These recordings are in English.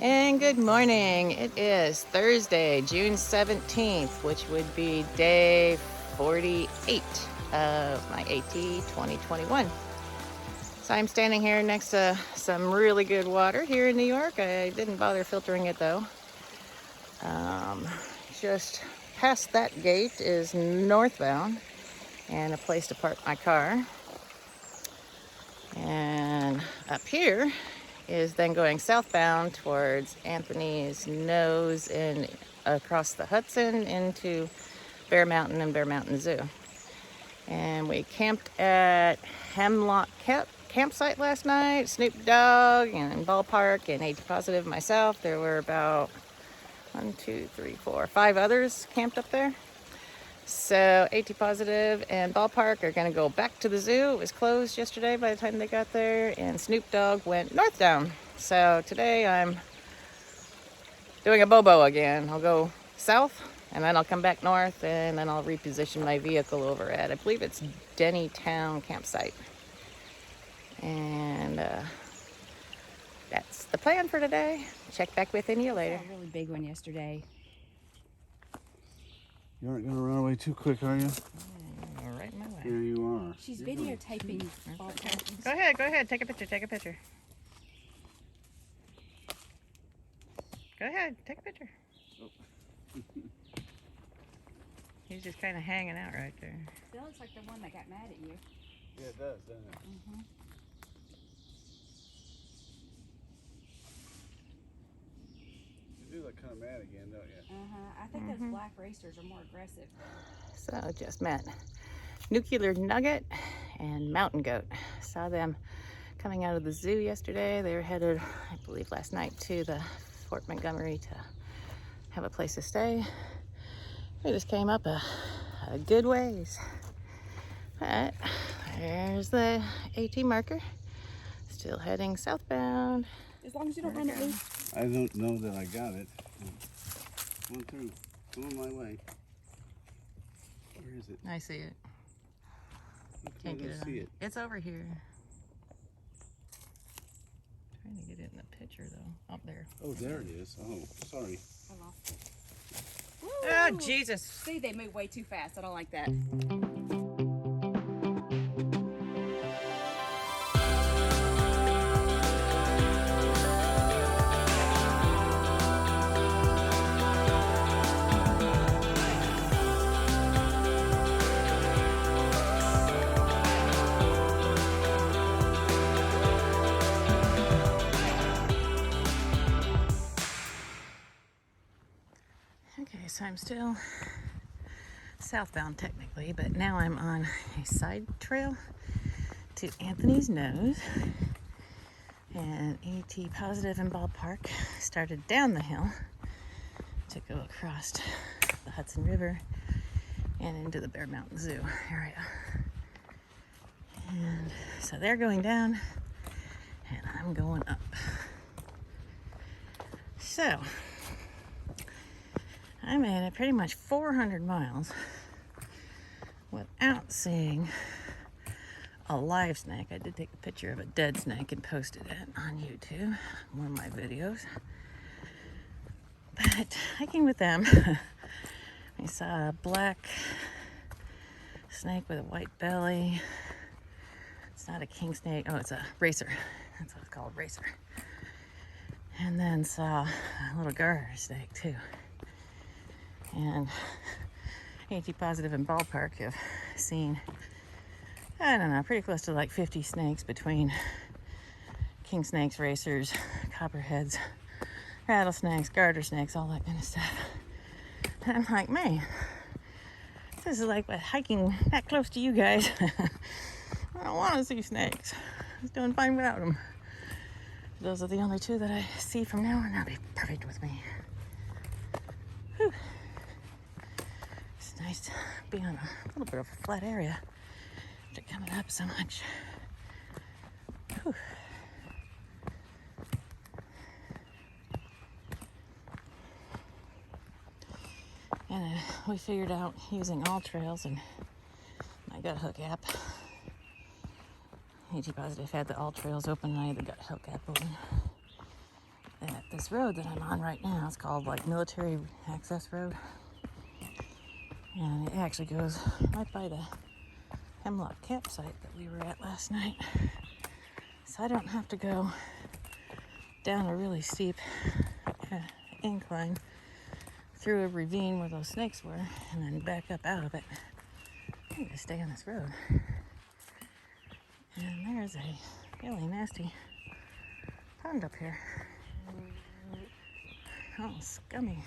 And good morning. It is Thursday, June 17th, which would be day 48 of my AT2021. So I'm standing here next to some really good water here in New York. I didn't bother filtering it though. Just past that gate is northbound and a place to park my car. And up here is then going southbound towards Anthony's Nose and across the Hudson into Bear Mountain and Bear Mountain Zoo. And we camped at Hemlock campsite last night. Snoop Dogg and Ballpark and AT Positive, myself. There were about 5 others camped up there. So AT Positive and Ballpark are going to go back to the zoo. It was closed yesterday by the time they got there, and Snoop Dogg went north down. So today I'm doing a bobo again. I'll go south and then I'll come back north and then I'll reposition my vehicle over at, I believe it's Denny Town campsite. And that's the plan for today. Check back with you later. I saw a really big one yesterday. You aren't going to run away too quick, are you? Right in my way. Here you are. She's videotaping. Go ahead, take a picture. Go ahead, take a picture. Oh. He's just kind of hanging out right there. That looks like the one that got mad at you. Yeah, it does, doesn't it? Mm-hmm. You do look kind of mad again, don't you? I think those black racers are more aggressive. So just met Nuclear Nugget and Mountain Goat. Saw them coming out of the zoo yesterday. They were headed, I believe last night, to the Fort Montgomery to have a place to stay. We just came up a good ways. But there's the AT marker. Still heading southbound. As long as you don't run at me. I don't know that I got it. Going through. Going my way. Where is it? I see it. Can't get it on. See it. It's over here. Trying to get it in the picture though. Up there. Oh, there it is. Oh, sorry. I lost it. Oh, Jesus. See, they move way too fast. I don't like that. Okay, so I'm still southbound technically, but now I'm on a side trail to Anthony's Nose. And AT Positive and Ballpark started down the hill to go across the Hudson River and into the Bear Mountain Zoo area. And so they're going down and I'm going up. So I made it pretty much 400 miles without seeing a live snake. I did take a picture of a dead snake and posted it on YouTube, one of my videos. But hiking with them, I saw a black snake with a white belly. It's not a king snake. Oh, it's a racer. That's what it's called, racer. And then saw a little garter snake too. And AT Positive and Ballpark have seen, I don't know, pretty close to like 50 snakes between king snakes, racers, copperheads, rattlesnakes, garter snakes, all that kind of stuff. And I'm like, man, this is like hiking that close to you guys. I don't want to see snakes. I was doing fine without them. Those are the only two that I see from now on. That'll be perfect with me. Whew. It's nice to be on a little bit of a flat area after coming up so much. Whew. And we figured out using All Trails and my Gut Hook app. AT Positive had the All Trails open and I had the Gut Hook app open. That this road that I'm on right now. It's called like Military Access Road. And it actually goes right by the Hemlock campsite that we were at last night. So I don't have to go down a really steep incline through a ravine where those snakes were and then back up out of it. I need to stay on this road. And there's a really nasty pond up here. Oh, scummy.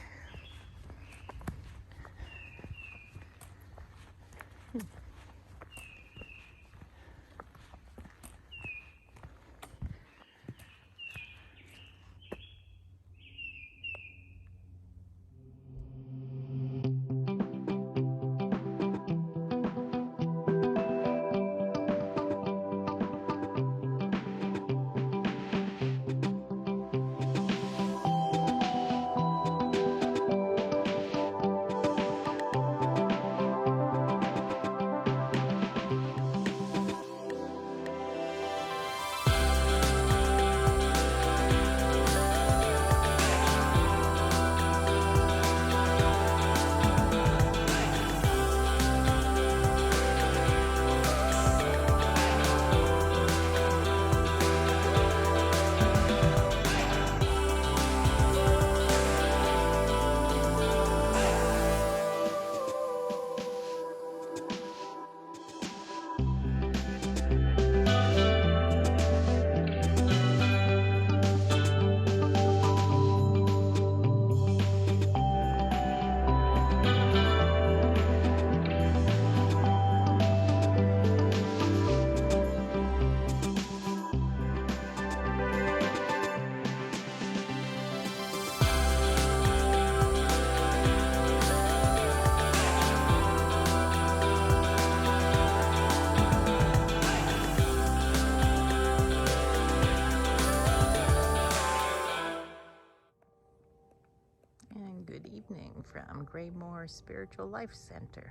And good evening from Graymore Spiritual Life Center.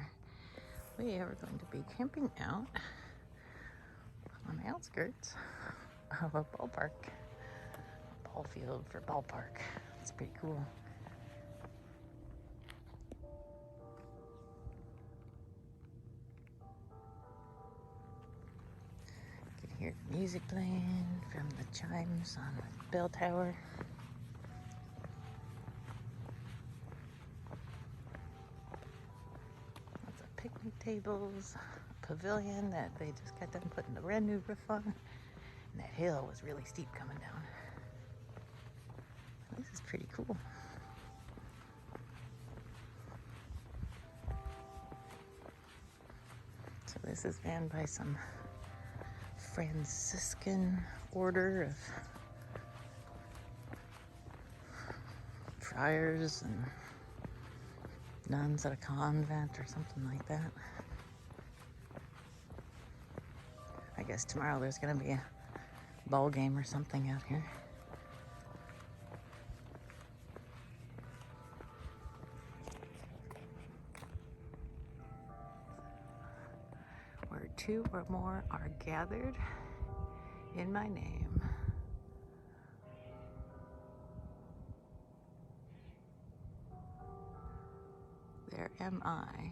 We are going to be camping out on the outskirts of a ballpark. A ball field for ballpark. It's pretty cool. You can hear the music playing from the chimes on the bell tower. Lots of picnic tables, a pavilion that they just got done putting a brand new roof on. And that hill was really steep coming down. This is pretty cool. So this is ran by some Franciscan order of friars and nuns at a convent or something like that. I guess tomorrow there's going to be a ball game or something out here. Where two or more are gathered in my name. There am I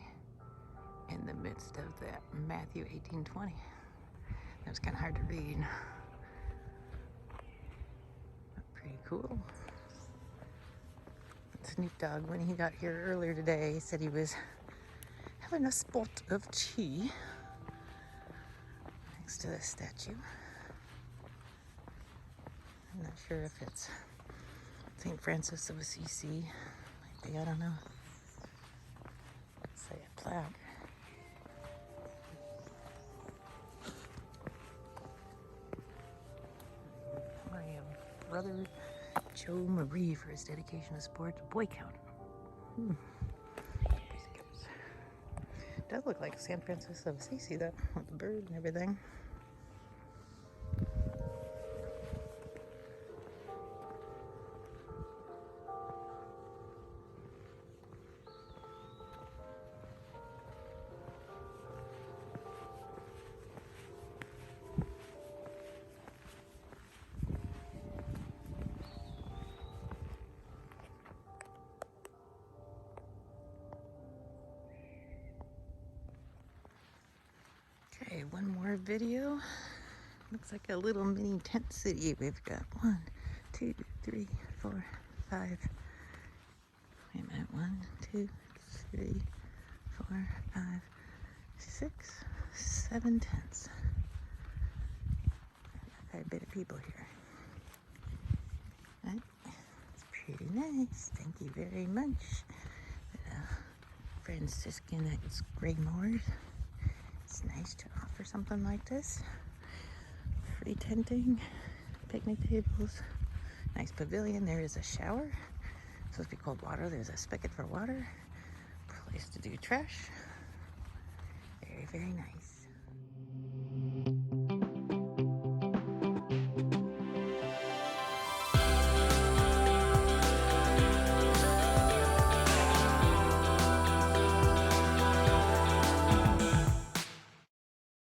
in the midst of that Matthew 18:20. That was kind of hard to read. But pretty cool. Snoop Dogg, when he got here earlier today, he said he was having a spot of tea next to this statue. I'm not sure if it's St. Francis of Assisi. Maybe, I don't know. Say a plaque. Memory of Brother Joe Marie for his dedication to sport, Boy Scout. Does look like San Francisco of Assisi though, with the bird and everything. video. Looks like a little mini tent city. We've got 1, 2, 3, 4, 5. Wait a minute. 1, 2, 3, 4, 5, 6, 7 tents. Quite a bit of people here. Right? It's pretty nice. Thank you very much. Franciscan Gray Moors. It's nice to offer something like this. Free tenting, picnic tables, nice pavilion. There is a shower. It's supposed to be cold water. There's a spigot for water. Place to do trash. Very, very nice.